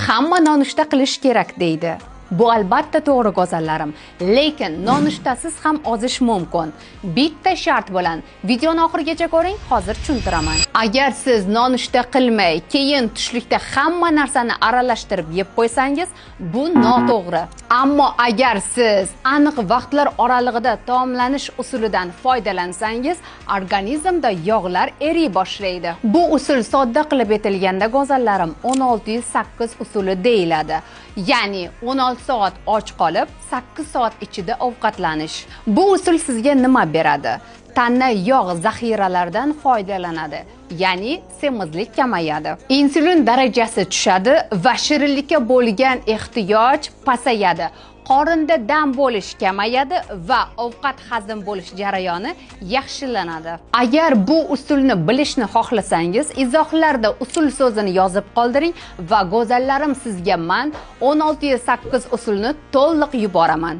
hamma nonushta qilish kerak deydi. Bu albatta to'g'ri go'zallarim, lekin nonushtasiz ham ozish mumkin. Bitta shart bilan videoni oxirigacha ko'ring, hozir tushuntiraman. Agar siz nonushta qilmay, keyin tushlikda hamma narsani aralashtirib yeb qo'ysangiz, bu noto'g'ri. Ammo agar siz aniq vaqtlar oralig'ida taomlanish usulidan foydalansangiz, organizmda yog'lar eriy boshlaydi. Bu usul sodda qilib aytilganda go'zallarim 16-8 usuli deyiladi. Ya'ni 16 soat och qolib, 8 soat ichida ovqatlanish. Bu usul sizga nima beradi? Tana yog' zaxiralaridan foydalanadi. Ya'ni semizlik kamayadi. Insulin darajasi tushadi va shirinlikka bo'lgan ehtiyoj pasayadi. Qorinda dam bo'lish kamayadi va ovqat hazm bo'lish jarayoni yaxshilanadi. Agar bu usulni bilishni xohlasangiz, izohlarda usul so'zini yozib qoldiring va go'zallarim sizga men 16-8 usulni to'liq yuboraman.